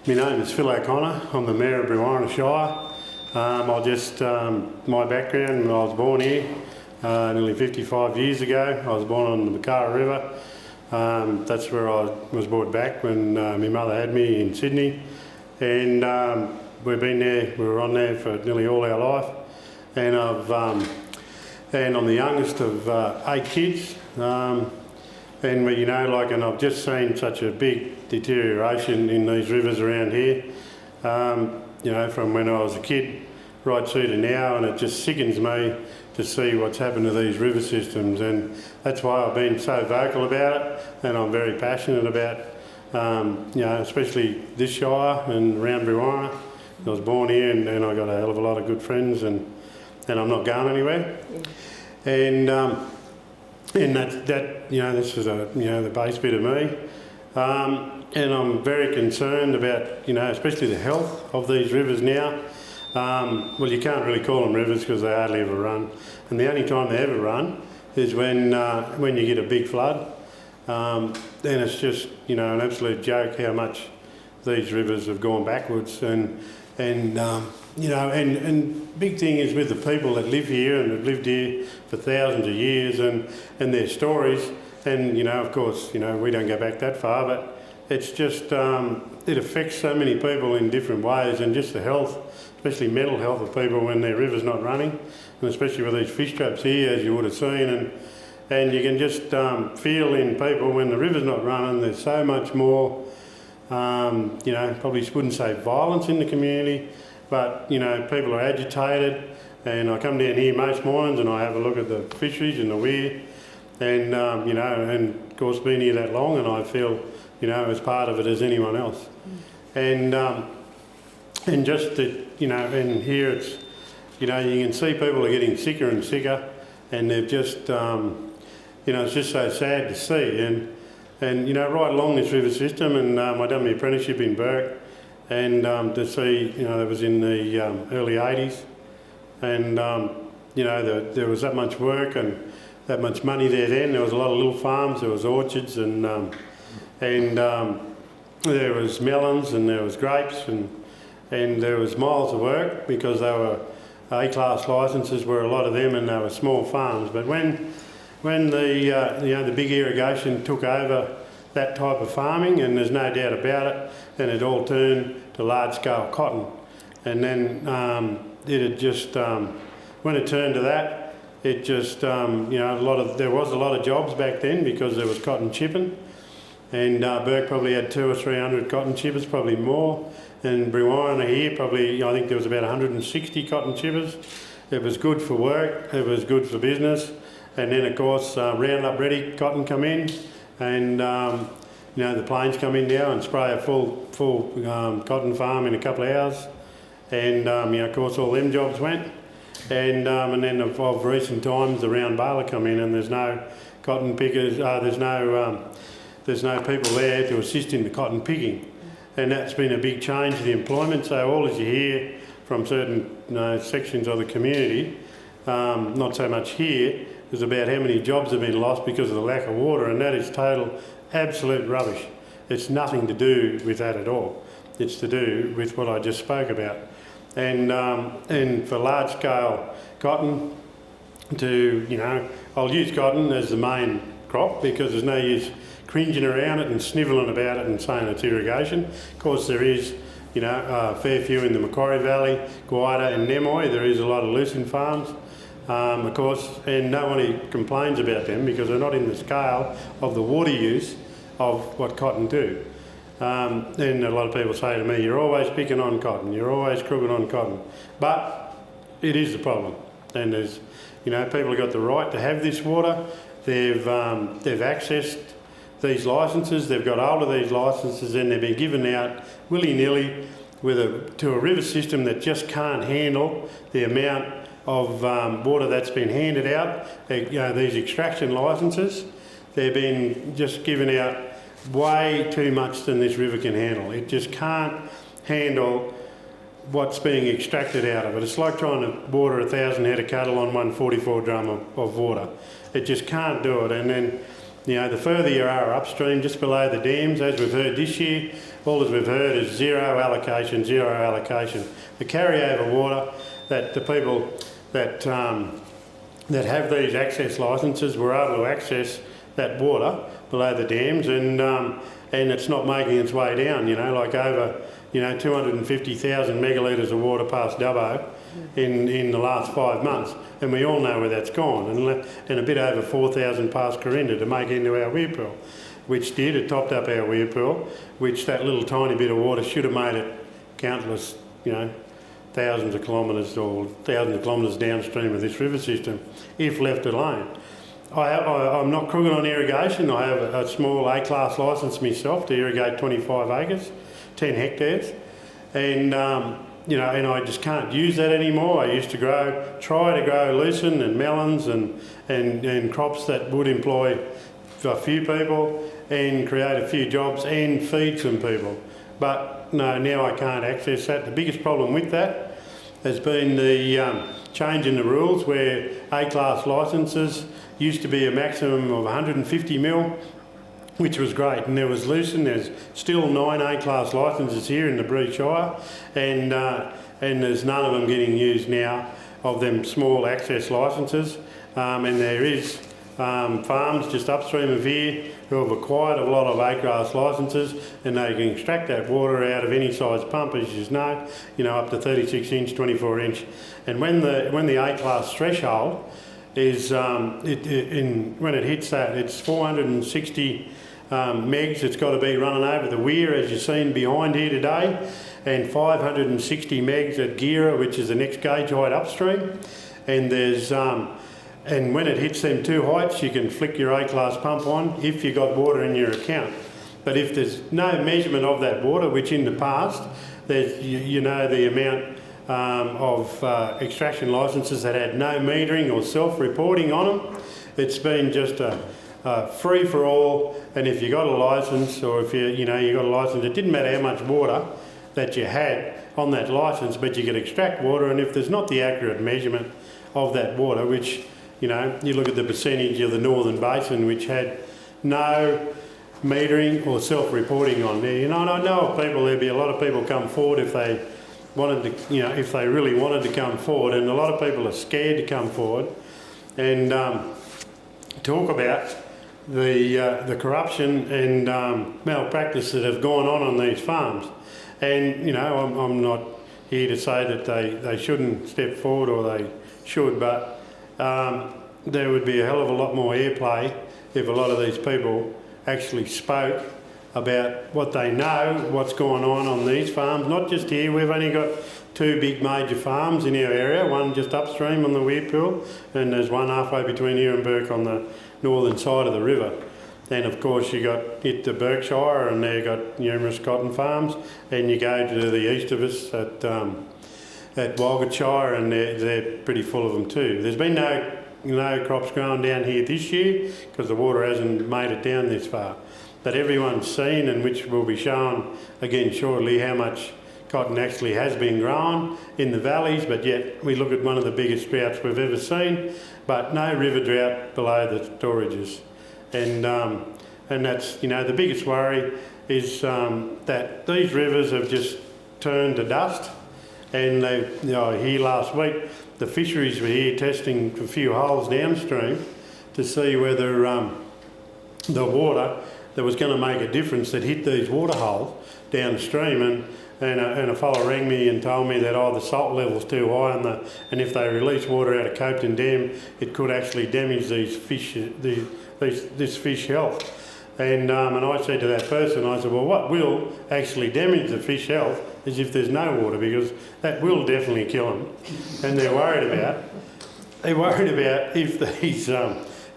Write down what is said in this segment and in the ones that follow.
My name is Phil O'Connor. I'm the Mayor of Brewarrina Shire. My background, I was born here nearly 55 years ago. I was born on the Brewarrina River. That's where I was brought back when my mother had me in Sydney. And we've been there, we were on there for nearly all our life. And I'm the youngest of 8 kids. And I've just seen such a big deterioration in these rivers around here, from when I was a kid right through to now, and it just sickens me to see what's happened to these river systems, and that's why I've been so vocal about it, and I'm very passionate about, especially this Shire and around Brewarrina. I was born here, and I got a hell of a lot of good friends, and I'm not going anywhere. And this is the base bit of me. And I'm very concerned about, especially the health of these rivers now. Well, you can't really call them rivers because they hardly ever run. And the only time they ever run is when you get a big flood. Then it's just, an absolute joke how much these rivers have gone backwards. And big thing is with the people that live here and have lived here for thousands of years and their stories. And, of course, we don't go back that far, but it's just, it affects so many people in different ways, and just the health, especially mental health of people when their river's not running, and especially with these fish traps here, as you would have seen. And you can just feel in people when the river's not running, there's so much more, probably wouldn't say violence in the community, but, people are agitated. And I come down here most mornings and I have a look at the fisheries and the weir, and, and of course being here that long, and I feel, as part of it as anyone else. And just that, and here it's, you can see people are getting sicker and sicker, and they've just, it's just so sad to see. And right along this river system, and I done my apprenticeship in Burke, and to see, that was in the early 80s, and there was that much work and that much money there then. There was a lot of little farms, there was orchards, and there was melons, and there was grapes, and there was miles of work because they were A-class licences, were a lot of them, and they were small farms. But when the big irrigation took over that type of farming, and there's no doubt about it, then it all turned to large-scale cotton. And then it had just, when it turned to that, it just, there was a lot of jobs back then because there was cotton chipping, and Burke probably had 200 or 300 cotton chippers, probably more. And Brewarrina here, probably, I think there was about 160 cotton chippers. It was good for work, it was good for business. And then, of course, Roundup Ready cotton come in, and the planes come in now and spray a full cotton farm in a couple of hours. And of course, all them jobs went. And then of recent times, the round baler come in, and there's no cotton pickers. There's no people there to assist in the cotton picking, and that's been a big change to the employment. So all as you hear from certain sections of the community, not so much here, is about how many jobs have been lost because of the lack of water, and that is total, absolute rubbish. It's nothing to do with that at all. It's to do with what I just spoke about. And for large-scale cotton, I'll use cotton as the main crop because there's no use cringing around it and snivelling about it and saying it's irrigation. Of course, there is, a fair few in the Macquarie Valley, Guida and Nemoy. There is a lot of lucerne farms, of course, and no one complains about them because they're not in the scale of the water use of what cotton do. And a lot of people say to me, you're always picking on cotton, you're always crooked on cotton. But it is the problem. And there's, people have got the right to have this water. They've accessed these licences, they've got hold of these licences, and they've been given out willy-nilly to a river system that just can't handle the amount of water that's been handed out. These extraction licences, they've been just given out way too much than this river can handle. It just can't handle what's being extracted out of it. It's like trying to water 1,000 head of cattle on one 44 drum of water. It just can't do it. And then the further you are upstream, just below the dams, as we've heard this year, all as we've heard is zero allocation, zero allocation. The carryover water that the people that have these access licences were able to access that water below the dams, and it's not making its way down, like over 250,000 megalitres of water past Dubbo in the last 5 months, and we all know where that's gone, and a bit over 4,000 past Corinda to make it into our weir pool, which it topped up our weir pool, which that little tiny bit of water should have made it countless, thousands of kilometres or thousands of kilometres downstream of this river system, if left alone. I'm not crooked on irrigation. I have a small A-class licence myself to irrigate 25 acres, 10 hectares, and and I just can't use that anymore. I used to try to grow lucerne and melons and crops that would employ a few people and create a few jobs and feed some people. But no, now I can't access that. The biggest problem with that has been the change in the rules, where A-class licences used to be a maximum of 150 mil, which was great, and there was lucerne. There's still 9 A-class licences here in the Brewarrina Shire, and there's none of them getting used now, of them small access licences, and there is farms just upstream of here who have acquired a lot of A-class licences, and they can extract that water out of any size pump, as you know, up to 36 inch, 24 inch. And when the A-class threshold is, when it hits that, it's 460 megs. It's got to be running over the weir, as you've seen behind here today, and 560 megs at Gira, which is the next gauge height upstream. And there's and when it hits them two heights, you can flick your A-class pump on if you got water in your account. But if there's no measurement of that water, which in the past, there's the amount of extraction licences that had no metering or self-reporting on them, it's been just a free for all. And if you got a licence, or if you got a licence, it didn't matter how much water that you had on that licence, but you could extract water. And if there's not the accurate measurement of that water, which you look at the percentage of the Northern Basin, which had no metering or self-reporting on there. And I know of people, there'd be a lot of people come forward if they wanted to, if they really wanted to come forward, and a lot of people are scared to come forward and talk about the corruption and malpractice that have gone on these farms. And I'm not here to say that they shouldn't step forward, or they should, but there would be a hell of a lot more airplay if a lot of these people actually spoke about what they know, what's going on these farms. Not just here. We've only got 2 big major farms in our area, one just upstream on the weir pool, and there's one halfway between here and Burke on the northern side of the river. Then of course you got the Berkshire, and they've got numerous cotton farms, and you go to the east of us at Walgettshire, and they're pretty full of them too. There's been no crops grown down here this year because the water hasn't made it down this far. But everyone's seen, and which will be shown again shortly, how much cotton actually has been grown in the valleys, but yet we look at one of the biggest droughts we've ever seen, but no river drought below the storages. And that's, the biggest worry is that these rivers have just turned to dust. And here last week, the fisheries were here testing a few holes downstream to see whether the water that was going to make a difference that hit these water holes downstream. And a fellow rang me and told me that the salt level's too high, and if they release water out of Copeton Dam, it could actually damage these fish, this fish health. And I said to that person, I said, well, what will actually damage the fish health is if there's no water, because that will definitely kill them. And they're worried about if these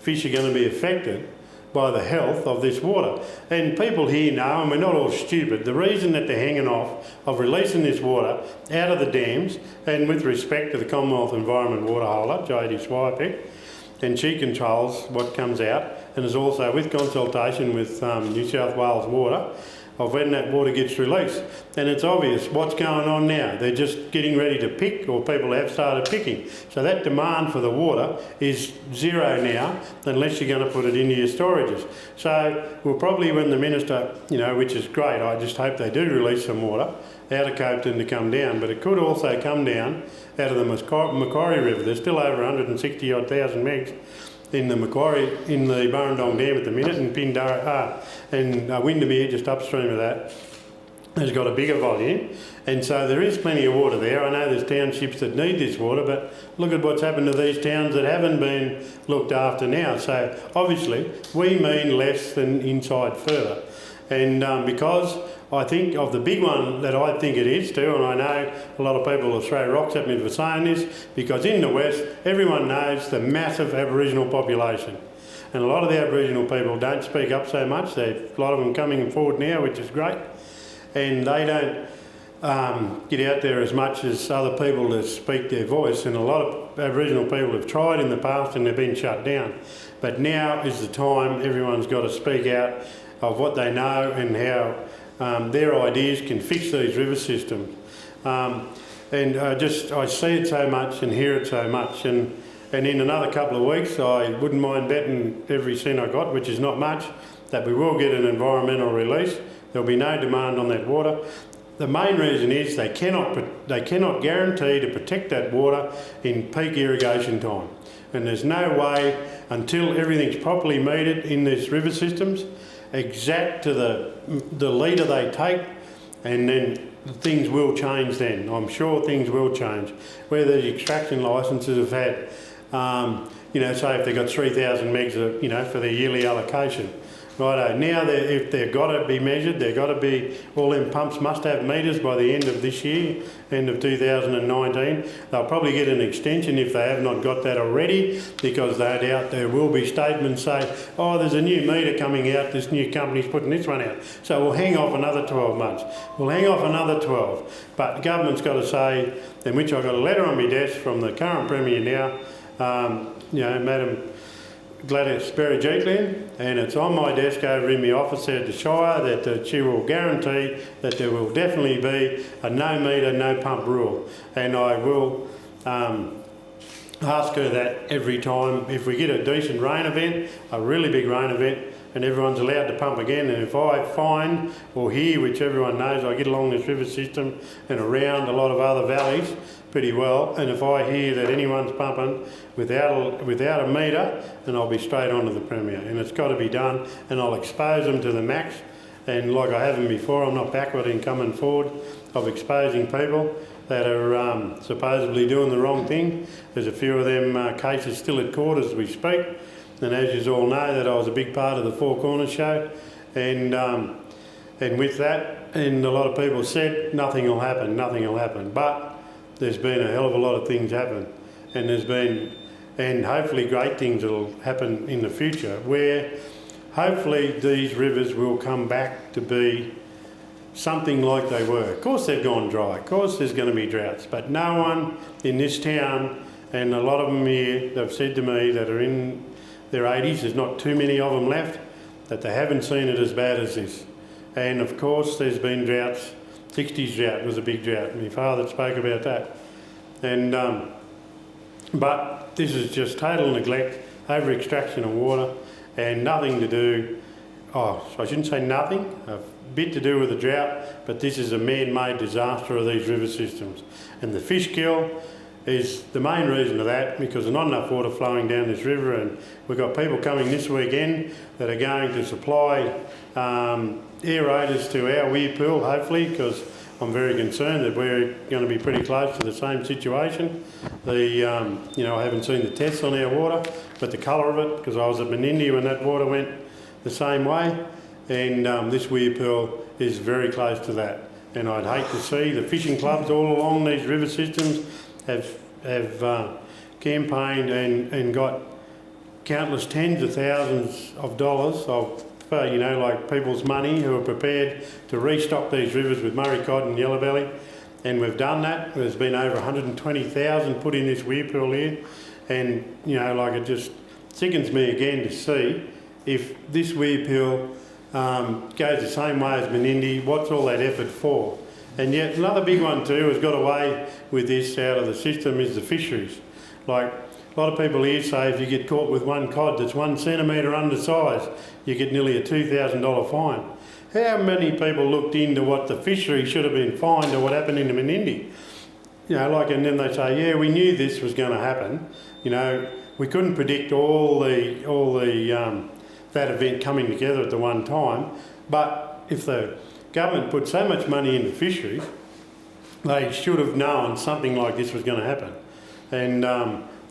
fish are going to be affected by the health of this water. And people here know, and we're not all stupid, the reason that they're hanging off of releasing this water out of the dams, and with respect to the Commonwealth Environment Water Holder, J.D. Swirepick, and she controls what comes out, and is also with consultation with New South Wales Water, of when that water gets released. And it's obvious what's going on now. They're just getting ready to pick, or people have started picking. So that demand for the water is zero now, unless you're going to put it into your storages. So we'll probably, when the minister, which is great, I just hope they do release some water out of Copeton to come down, but it could also come down out of the Macquarie River. There's still over 160 odd thousand megs in the Macquarie, in the Burrendong Dam at the minute, and Windermere, just upstream of that, has got a bigger volume, and so there is plenty of water there. I know there's townships that need this water, but look at what's happened to these towns that haven't been looked after now. So obviously we mean less than inside further, and because I think of the big one that I think it is too, and I know a lot of people will throw rocks at me for saying this, because in the West everyone knows the massive Aboriginal population, and a lot of the Aboriginal people don't speak up so much. There's a lot of them coming forward now, which is great, and they don't get out there as much as other people to speak their voice, and a lot of Aboriginal people have tried in the past and they've been shut down. But now is the time everyone's got to speak out of what they know and how their ideas can fix these river systems. And I see it so much and hear it so much, and in another couple of weeks I wouldn't mind betting every cent I got, which is not much, that we will get an environmental release. There'll be no demand on that water. The main reason is they cannot guarantee to protect that water in peak irrigation time, and there's no way until everything's properly metered in these river systems, exact to the litre they take, and then things will change then. I'm sure things will change. Where these extraction licences have had, say if they've got 3,000 megs, for their yearly allocation. Righto, now if they've got to be measured, they've got to be, all them pumps must have meters by the end of this year, end of 2019. They'll probably get an extension if they have not got that already, because no doubt there will be statements say, oh, there's a new meter coming out, this new company's putting this one out. So we'll hang off another 12 months. We'll hang off another 12. But the government's got to say, in which I've got a letter on my desk from the current Premier now, Madam Gladys Berejiklian, and it's on my desk over in my office there at the Shire, that she will guarantee that there will definitely be a no meter, no pump rule. And I will ask her that every time, if we get a decent rain event, a really big rain event, and everyone's allowed to pump again, and if I find or hear, which everyone knows, I get along this river system and around a lot of other valleys pretty well, and if I hear that anyone's pumping without a meter, then I'll be straight onto the Premier, and it's got to be done, and I'll expose them to the max. And like I haven't before, I'm not backward in coming forward of exposing people that are supposedly doing the wrong thing. There's a few of them cases still at court as we speak, and as you all know, that I was a big part of the Four Corners show, and with that, and a lot of people said nothing will happen, but there's been a hell of a lot of things happen, and hopefully great things will happen in the future, where hopefully these rivers will come back to be something like they were. Of course they've gone dry, of course there's going to be droughts, but no one in this town, and a lot of them here, they've said to me that are in their 80s, there's not too many of them left, that they haven't seen it as bad as this. And of course there's been droughts. 60s drought was a big drought. My father spoke about that. And but this is just total neglect, over extraction of water, and nothing to do, I shouldn't say nothing, a bit to do with the drought, but this is a man-made disaster of these river systems. And the fish kill is the main reason of that, because there's not enough water flowing down this river, and we've got people coming this weekend that are going to supply aerators to our weir pool, hopefully, because I'm very concerned that we're going to be pretty close to the same situation. I haven't seen the tests on our water, but the colour of it, because I was at Menindee when that water went the same way, and this weir pool is very close to that. And I'd hate to see the fishing clubs all along these river systems have campaigned and got countless tens of thousands of dollars of like people's money, who are prepared to restock these rivers with Murray cod and yellowbelly, and we've done that. There's been over 120,000 put in this weir pool here, and it just sickens me again to see if this weir pool goes the same way as Menindee. What's all that effort for? And yet another big one too has got away with this out of the system is the fisheries. Like a lot of people here say if you get caught with one cod that's 1 centimetre undersized, you get nearly a $2,000 fine. How many people looked into what the fishery should have been fined or what happened in the Menindee? You know, like, and then they say, yeah, we knew this was going to happen. You know, we couldn't predict all the that event coming together at the one time. But if the government put so much money into fisheries, they should have known something like this was going to happen. And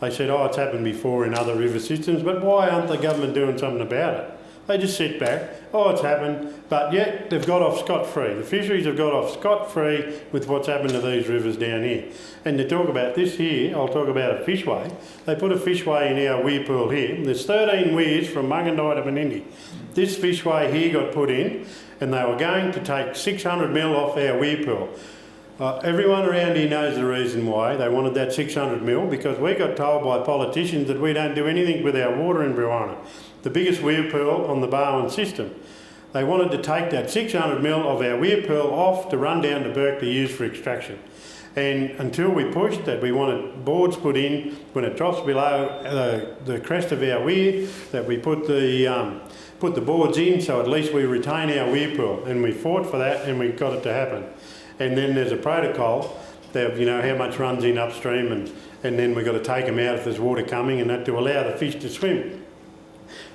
they said, oh, it's happened before in other river systems, but why aren't the government doing something about it? They just sit back, oh, it's happened, but yet they've got off scot-free. The fisheries have got off scot-free with what's happened to these rivers down here. And to talk about this here, I'll talk about a fishway. They put a fishway in our weir pool here. There's 13 weirs from Mungandai to Menindee. This fishway here got put in, and they were going to take 600 mil off our weir pool. Everyone around here knows the reason why they wanted that 600 mil, because we got told by politicians that we don't do anything with our water in Brewarrina, the biggest weir pool on the Barwon system. They wanted to take that 600 mil of our weir pool off to run down to Burke to use for extraction. And until we pushed that, we wanted boards put in when it drops below the crest of our weir, that we put the boards in so at least we retain our weir pool. And we fought for that and we got it to happen. And then there's a protocol that, you know, how much runs in upstream, and then we've got to take them out if there's water coming, and that to allow the fish to swim.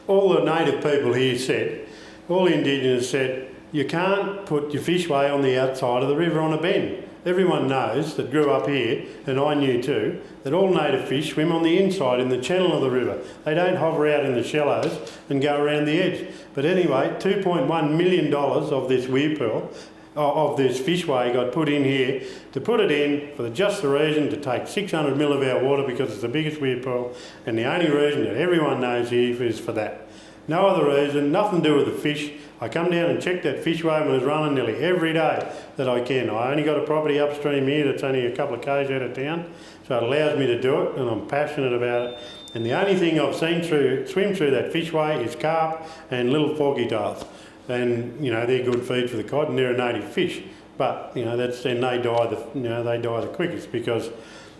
All the native people here said, all the Indigenous said, you can't put your fishway on the outside of the river on a bend. Everyone knows that grew up here, and I knew too, that all native fish swim on the inside in the channel of the river. They don't hover out in the shallows and go around the edge. But anyway, $2.1 million of this weir pool, of this fishway got put in here to put it in for just the reason to take 600 mil of our water, because it's the biggest weir pool, and the only reason that everyone knows here is for that. No other reason, nothing to do with the fish. I come down and check that fishway and it's running nearly every day that I can. I only got a property upstream here that's only a couple of k's out of town, so it allows me to do it, and I'm passionate about it. And the only thing I've seen swim through that fishway is carp and little foggy tails. And you know, they're good feed for the cod, and they're a native fish. But you know, that's then they die the quickest, because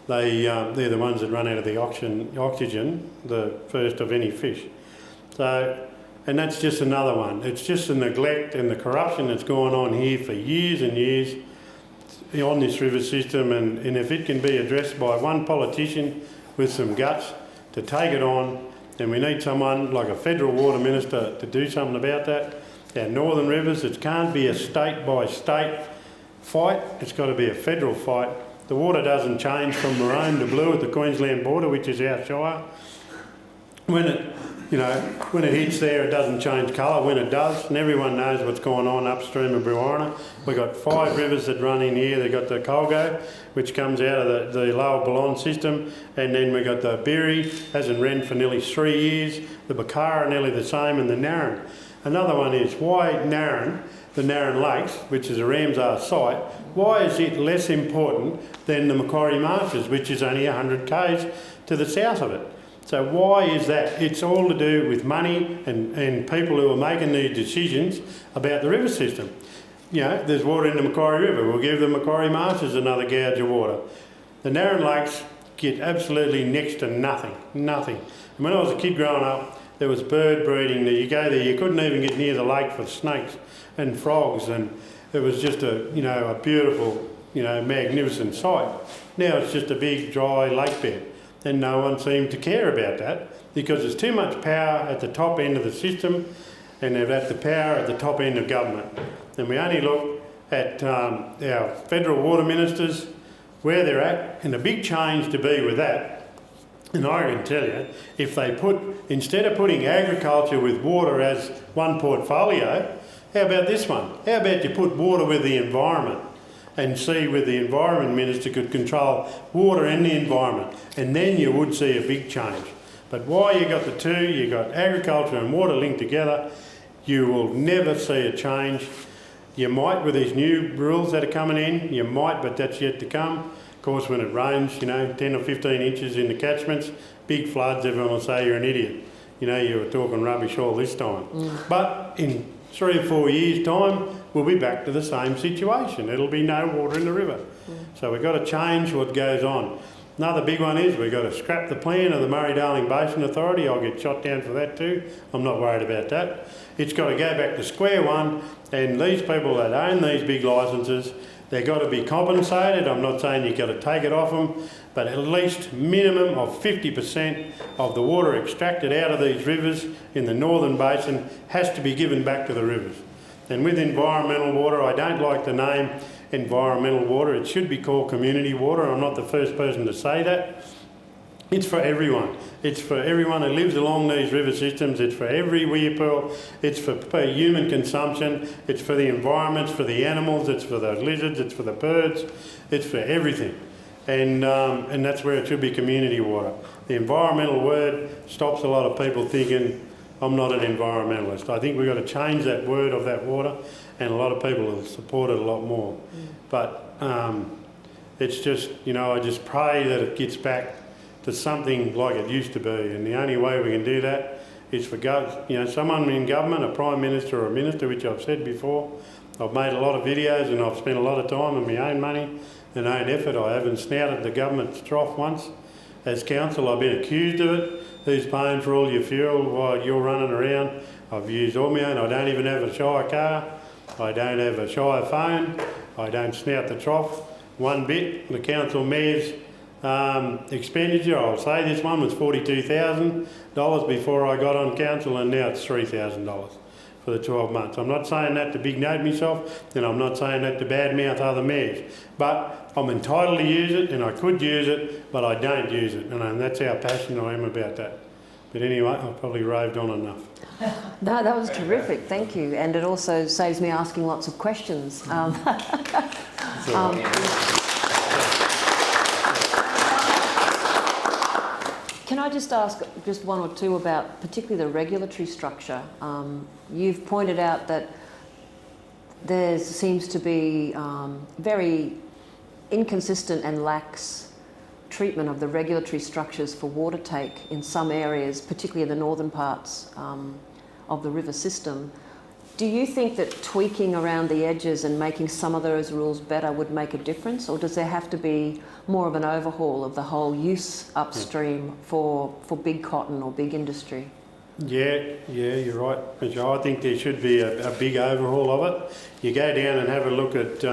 they're the ones that run out of the oxygen the first of any fish. So, and that's just another one. It's just the neglect and the corruption that's gone on here for years and years on this river system. And if it can be addressed by one politician with some guts to take it on, then we need someone like a federal water minister to do something about that. Our northern rivers, it can't be a state by state fight, it's got to be a federal fight. The water doesn't change from maroon to blue at the Queensland border, which is our shire. When it hits there, it doesn't change colour. When it does, and everyone knows what's going on upstream of Brewarrina. We've got 5 rivers that run in here. They've got the Colgo, which comes out of the lower Ballon system, and then we've got the Berry, hasn't run for nearly 3 years. The Bakara, nearly the same, and the Narran. Another one is why Narran, the Narran Lakes, which is a Ramsar site, why is it less important than the Macquarie Marshes, which is only 100 k's to the south of it? So why is that? It's all to do with money and people who are making these decisions about the river system. You know, there's water in the Macquarie River. We'll give the Macquarie Marshes another gouge of water. The Narran Lakes get absolutely next to nothing. And when I was a kid growing up, there was bird breeding. You go there, you couldn't even get near the lake for snakes and frogs, and it was just a beautiful, magnificent sight. Now it's just a big dry lake bed, and no one seemed to care about that because there's too much power at the top end of the system, and they've got the power at the top end of government. And we only look at our federal water ministers, where they're at, and a big change to be with that. And I can tell you, if they instead of putting agriculture with water as one portfolio, how about this one? How about you put water with the environment and see whether the environment minister could control water and the environment, and then you would see a big change. But why you got the two, you got agriculture and water linked together, you will never see a change. You might with these new rules that are coming in, you might, but that's yet to come. Of course, when it rains, 10 or 15 inches in the catchments, big floods, everyone will say you're an idiot. You were talking rubbish all this time. But in 3 or 4 years' time, we'll be back to the same situation. It'll be no water in the river. So we've got to change what goes on. Another big one is we've got to scrap the plan of the Murray-Darling Basin Authority. I'll get shot down for that too. I'm not worried about that. It's got to go back to square one, and these people that own these big licences, they've got to be compensated. I'm not saying you've got to take it off them, but at least minimum of 50% of the water extracted out of these rivers in the northern basin has to be given back to the rivers. And with environmental water, I don't like the name environmental water. It should be called community water. I'm not the first person to say that. It's for everyone. It's for everyone who lives along these river systems. It's for every weirpearl. It's for human consumption. It's for the environment. It's for the animals. It's for the lizards. It's for the birds. It's for everything. And that's where it should be community water. The environmental word stops a lot of people thinking, I'm not an environmentalist. I think we've got to change that word of that water, and a lot of people will support it a lot more. But it's just, you know, I just pray that it gets back to something like it used to be, and the only way we can do that is for someone in government, a Prime Minister or a Minister, which I've said before. I've made a lot of videos and I've spent a lot of time and my own money and own effort. I haven't snouted the government's trough once. As council, I've been accused of it. Who's paying for all your fuel while you're running around? I've used all my own. I don't even have a Shire car. I don't have a Shire phone. I don't snout the trough one bit. The council mayor's expenditure, I'll say this one was $42,000 before I got on council, and now it's $3,000 for the 12 months. I'm not saying that to big note myself, and I'm not saying that to badmouth other mayors, but I'm entitled to use it, and I could use it, but I don't use it, and that's how passionate I am about that. But anyway, I've probably raved on enough. No, that was terrific, thank you. And it also saves me asking lots of questions. Can I just ask just one or two about particularly the regulatory structure? You've pointed out that there seems to be very inconsistent and lax treatment of the regulatory structures for water take in some areas, particularly in the northern parts of the river system. Do you think that tweaking around the edges and making some of those rules better would make a difference, or does there have to be more of an overhaul of the whole use upstream for big cotton or big industry? Yeah, you're right, Michelle. I think there should be a big overhaul of it. You go down and have a look at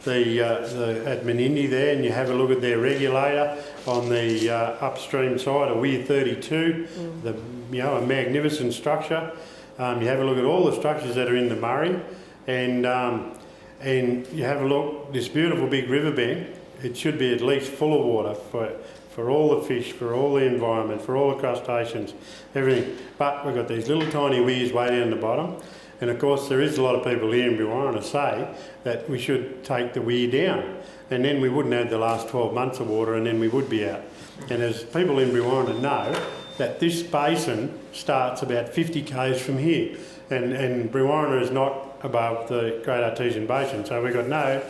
at Menindee there, and you have a look at their regulator on the upstream side of Weir 32, a magnificent structure. You have a look at all the structures that are in the Murray, and you have a look, this beautiful big riverbank, it should be at least full of water for all the fish, for all the environment, for all the crustaceans, everything. But we've got these little tiny weirs way down the bottom, and of course there is a lot of people here in Brewarrina say that we should take the weir down, and then we wouldn't have the last 12 months of water, and then we would be out. And as people in Brewarrina know, that this basin starts about 50 k's from here, and Brewarrina is not above the Great Artesian Basin, so we've got no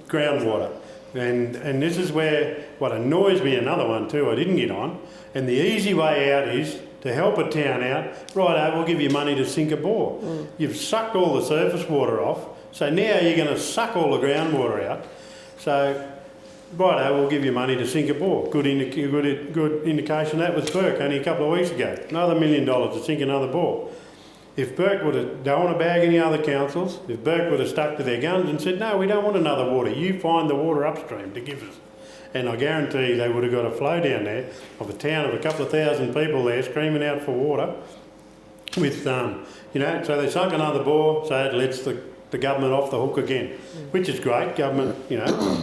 groundwater. And this is where, what annoys me, another one too I didn't get on, and the easy way out is to help a town out, righto, we'll give you money to sink a bore. You've sucked all the surface water off, so now you're going to suck all the groundwater out. So, righto, we'll give you money to sink a bore. Good indication that was Burke only a couple of weeks ago. Another $1 million to sink another bore. If Burke would have, don't want to bag any other councils, if Burke would have stuck to their guns and said, no, we don't want another water, you find the water upstream to give us. And I guarantee they would have got a flow down there of a town of a couple of thousand people there screaming out for water with, so they sunk another bore, so it lets the government off the hook again, which is great. Government,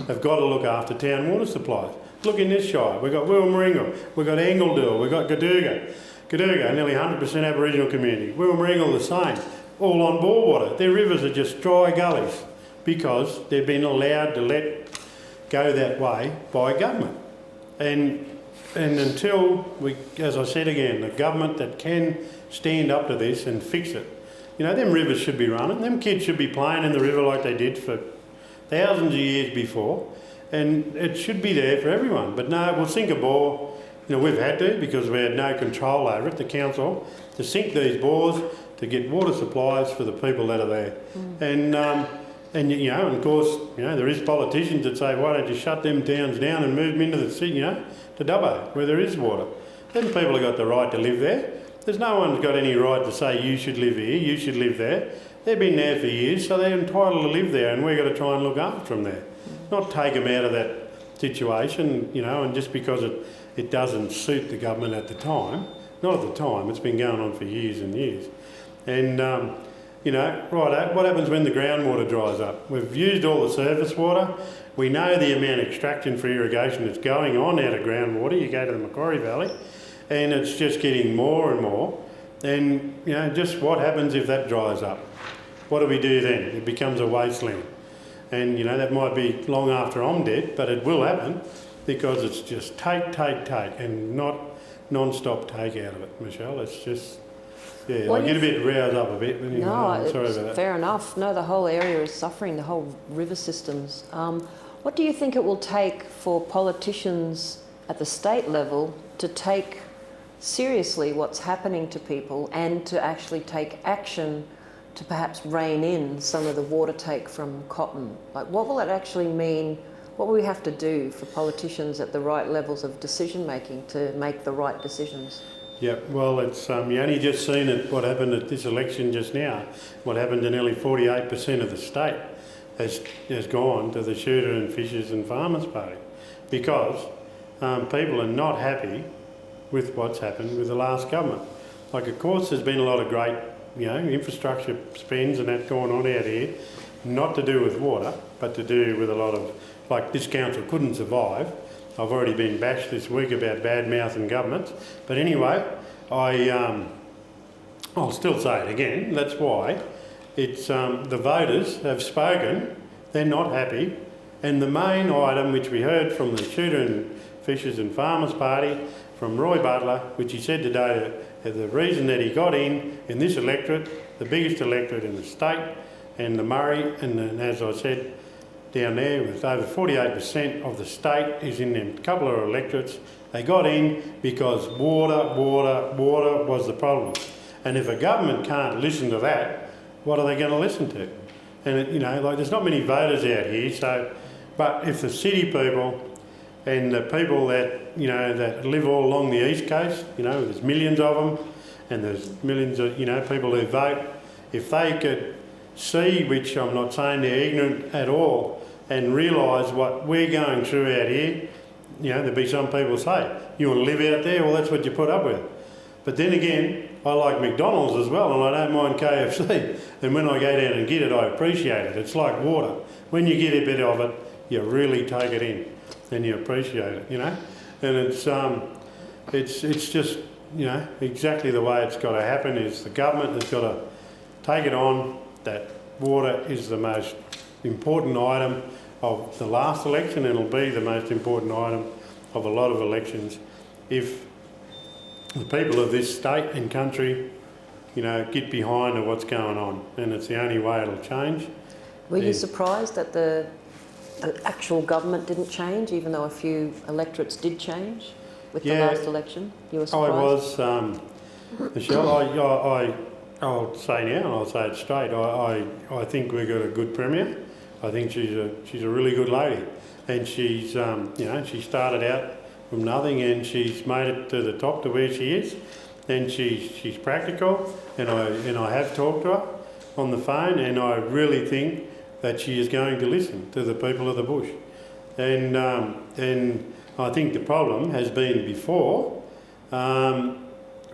have got to look after town water supplies. Look in this shire, we've got Brewarrina, we've got Angledale, we've got Gadurga, nearly 100% Aboriginal community. Brewarrina the same, all on bore water. Their rivers are just dry gullies because they've been allowed to let go that way by government. And until we, as I said again, the government that can stand up to this and fix it, them rivers should be running. Them kids should be playing in the river like they did for thousands of years before. And it should be there for everyone. But no, we'll sink a bore. We've had to because we had no control over it, the council, to sink these bores to get water supplies for the people that are there. And you know, and of course, you know, there is politicians that say, why don't you shut them towns down and move them into the city, you know, to Dubbo, where there is water. Then people have got the right to live there. There's no one's got any right to say you should live here, you should live there. They've been there for years, so they're entitled to live there, and we've got to try and look after them there. Not take them out of that situation, you know, and just because it doesn't suit the government at the time. Not at the time, it's been going on for years and years. And, you know, right, what happens when the groundwater dries up? We've used all the surface water. We know the amount of extraction for irrigation that's going on out of groundwater. You go to the Macquarie Valley and it's just getting more and more. And, you know, just what happens if that dries up? What do we do then? It becomes a wasteland. And, you know, that might be long after I'm dead, but it will happen because it's just take, and not non-stop take out of it, Michelle. It's just... Yeah, I get a bit roused up a bit, but anyway, no, I'm sorry about that. Fair enough. No, the whole area is suffering, the whole river systems. What do you think it will take for politicians at the state level to take seriously what's happening to people and to actually take action to perhaps rein in some of the water take from cotton? Like, what will it actually mean? What will we have to do for politicians at the right levels of decision making to make the right decisions? Yeah, well, it's you only just seen it, what happened at this election just now. What happened to nearly 48% of the state has gone to the Shooter and Fishers and Farmers Party because people are not happy with what's happened with the last government. Like, of course, there's been a lot of great, you know, infrastructure spends and that going on out here, not to do with water, but to do with a lot of, like, this council couldn't survive. I've already been bashed this week about bad-mouthing governments. But anyway, I'll still say it again. That's why it's the voters have spoken. They're not happy. And the main item, which we heard from the Shooter and Fishers and Farmers Party, from Roy Butler, which he said today that the reason that he got in this electorate, the biggest electorate in the state, and the Murray, and as I said, down there with over 48% of the state is in them couple of electorates. They got in because water was the problem. And if a government can't listen to that, what are they going to listen to? And it, you know, like, there's not many voters out here, so, but if the city people and the people that, you know, that live all along the east coast, you know, there's millions of them, and there's millions of, you know, people who vote, if they could see, which I'm not saying they're ignorant at all, and realise what we're going through out here, you know, there'd be some people say, you want to live out there? Well, that's what you put up with. But then again, I like McDonald's as well, and I don't mind KFC. And when I go down and get it, I appreciate it. It's like water. When you get a bit of it, you really take it in, and you appreciate it, you know. And it's just, you know, exactly the way it's got to happen is the government has got to take it on that water is the most important item of the last election, and it'll be the most important item of a lot of elections if the people of this state and country, you know, get behind what's going on, and it's the only way it'll change. Were you surprised that the actual government didn't change, even though a few electorates did change with the last election? You were surprised? I was, Michelle, I'll say now, and I'll say it straight, I think we've got a good Premier. I think she's a really good lady, and she's you know, she started out from nothing and she's made it to the top to where she is, and she's practical, and I have talked to her on the phone, and I really think that she is going to listen to the people of the bush, and I think the problem has been before,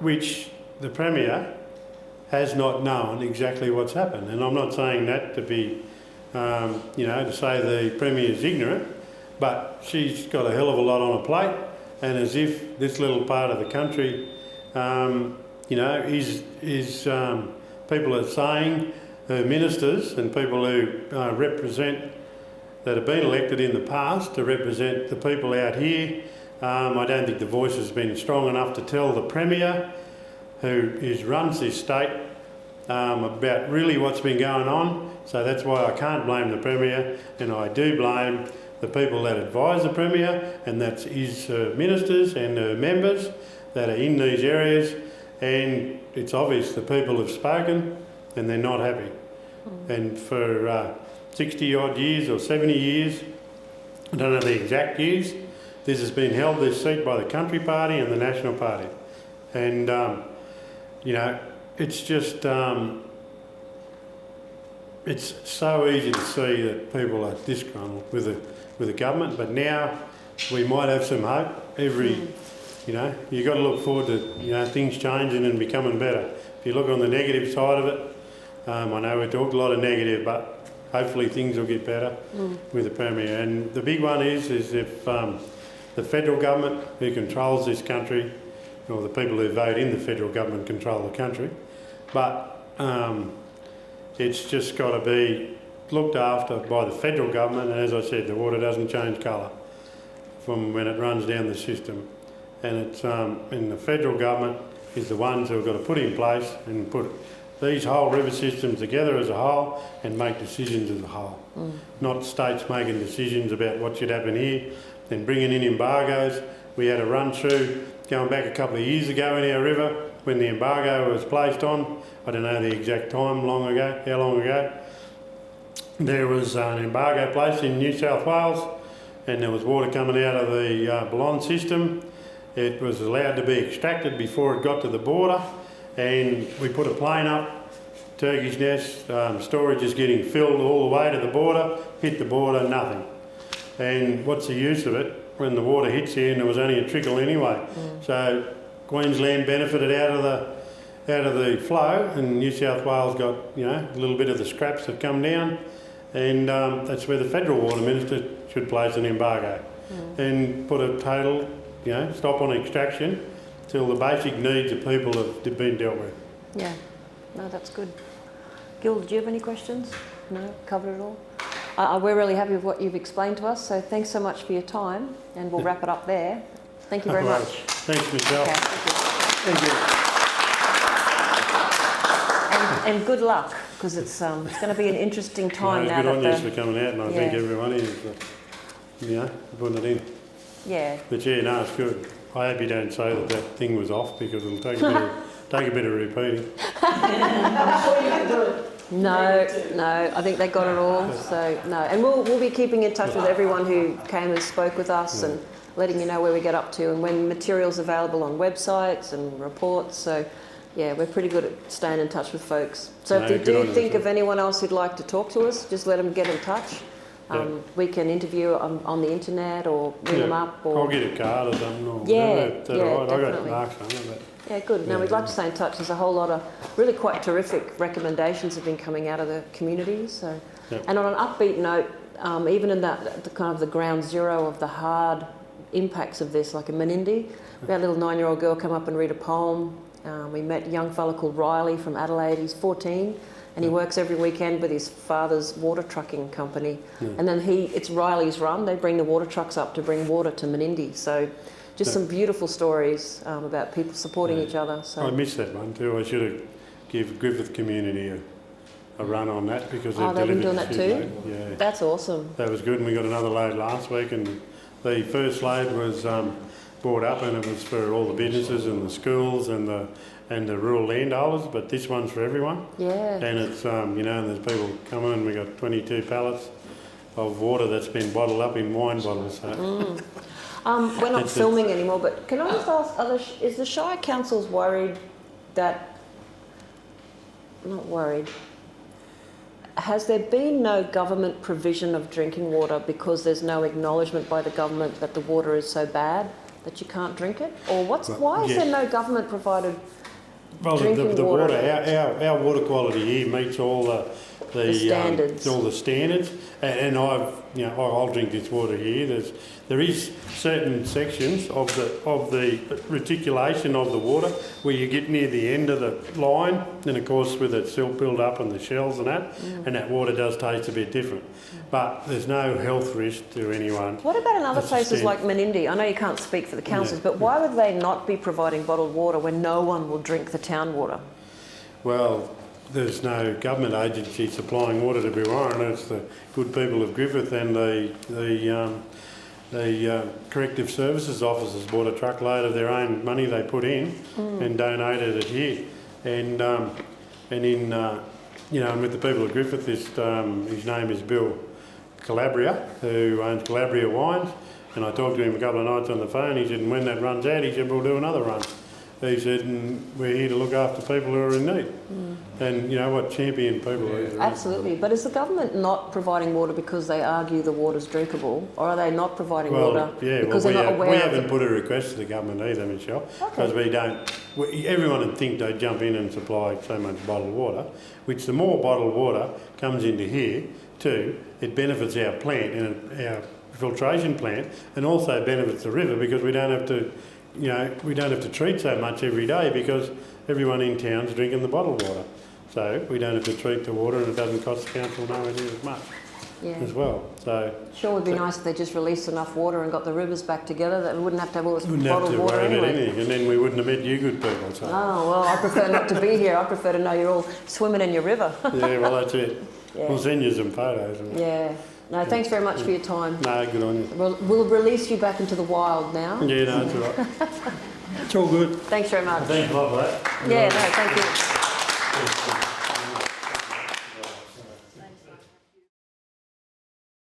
which the Premier has not known exactly what's happened, and I'm not saying that to be you know, to say the Premier is ignorant, but she's got a hell of a lot on her plate, and as if this little part of the country, you know, is people are saying, her ministers and people who represent, that have been elected in the past to represent the people out here, I don't think the voice has been strong enough to tell the Premier, who runs this state, about really what's been going on. So that's why I can't blame the Premier, and I do blame the people that advise the Premier, and that's his ministers and her members that are in these areas, and it's obvious the people have spoken and they're not happy. And for 60 odd years or 70 years, I don't know the exact years, this has been held, this seat, by the Country Party and the National Party. And, you know, it's just, it's so easy to see that people are disgruntled with the government, but now we might have some hope. You know, you've got to look forward to, you know, things changing and becoming better. If you look on the negative side of it, I know we talk a lot of negative, but hopefully things will get better with the Premier. And the big one is if the federal government, who controls this country, or the people who vote in the federal government control the country, but it's just got to be looked after by the federal government. And as I said, the water doesn't change colour from when it runs down the system. And it's and the federal government is the ones who have got to put in place and put these whole river systems together as a whole and make decisions as a whole. Not states making decisions about what should happen here, then bringing in embargoes. We had a run through going back a couple of years ago in our river when the embargo was placed on. I don't know the exact time, how long ago. There was an embargo placed in New South Wales and there was water coming out of the Ballon system. It was allowed to be extracted before it got to the border, and we put a plane up, Turkey's Nest, storage is getting filled all the way to the border, hit the border, nothing. And what's the use of it when the water hits here and there was only a trickle anyway? So Queensland benefited out of the flow, and New South Wales got, you know, a little bit of the scraps that come down, and that's where the federal water minister should place an embargo and put a total, you know, stop on extraction till the basic needs of people have been dealt with. Yeah, no, that's good. Gil, did you have any questions? No, covered it all. We're really happy with what you've explained to us, so thanks so much for your time, and we'll wrap it up there. Thank you very much. Thanks, Michelle. Okay, Thank you. and good luck, because it's going to be an interesting time now. Good on you for coming out, and I thank everyone here for, you know, putting it in. Yeah. But yeah, no, it's good. I hope you don't say that thing was off, because it'll take a bit of repeating. No, I think they got it all. So no, and we'll be keeping in touch with everyone who came and spoke with us and letting you know where we get up to and when material's available on websites and reports. So yeah, we're pretty good at staying in touch with folks. So if you do think of anyone else who'd like to talk to us, just let them get in touch. We can interview on the internet or ring them up. Or I'll get a card or something. Or definitely. I got Mark's on it. Yeah, good. Now, we'd like to stay in touch. There's a whole lot of really quite terrific recommendations have been coming out of the community. So, and on an upbeat note, even in the kind of the ground zero of the hard impacts of this, like in Menindee, we had a little 9-year-old girl come up and read a poem. We met a young fella called Riley from Adelaide. He's 14. And he works every weekend with his father's water trucking company. And then it's Riley's Run. They bring the water trucks up to bring water to Menindee. So just some beautiful stories about people supporting each other. So I missed that one too. I should have give Griffith community a run on that, because they've been doing that too? Yeah. That's awesome. That was good, and we got another load last week, and the first load was brought up, and it was for all the businesses and the schools and the rural landholders, but this one's for everyone. Yeah. And it's, you know, and there's people coming, and we got 22 pallets of water that's been bottled up in wine bottles. So. We're not filming anymore, but can I just ask, is the Shire Council's worried that, not worried, has there been no government provision of drinking water because there's no acknowledgement by the government that the water is so bad that you can't drink it? Or why is there no government provided drinking the water? Our water quality here meets all the standards. All the standards, and I'll drink this water here. There is certain sections of the reticulation of the water where you get near the end of the line, and of course with the silt build up and the shells and that water does taste a bit different. But there's no health risk to anyone. What about in other places like Menindee? I know you can't speak for the councils, but why would they not be providing bottled water when no one will drink the town water? Well, there's no government agency supplying water to Brewarrina. It's the good people of Griffith and the the corrective services officers bought a truckload of their own money they put in and donated it here. And in and with the people of Griffith, his name is Bill Calabria, who owns Calabria Wines. And I talked to him a couple of nights on the phone. He said, and when that runs out, he said, we'll do another run. He said, and we're here to look after people who are in need. And you know what, champion people are. Absolutely. But is the government not providing water because they argue the water's drinkable, or are they not providing water because they're not aware we of haven't put a request to the government either, Michelle, because everyone would think they'd jump in and supply so much bottled water, which the more bottled water comes into here too, it benefits our plant and our filtration plant, and also benefits the river because we don't have to treat so much every day because everyone in town's drinking the bottled water. So we don't have to treat the water and it doesn't cost the council nowhere near as much as well. So sure would be nice if they just released enough water and got the rivers back together, that we wouldn't have to have all this bottled water. Wouldn't have to worry about anything, and then we wouldn't have met you good people. So. Oh, well, I prefer not to be here. I prefer to know you're all swimming in your river. Yeah, well, that's it. Yeah. We'll send you some photos. Yeah. No, thanks very much for your time. No, good on you. We'll release you back into the wild now. Yeah, no, it's all right. It's all good. Thanks very much. Thanks a lot for that. Yeah, no, thank you.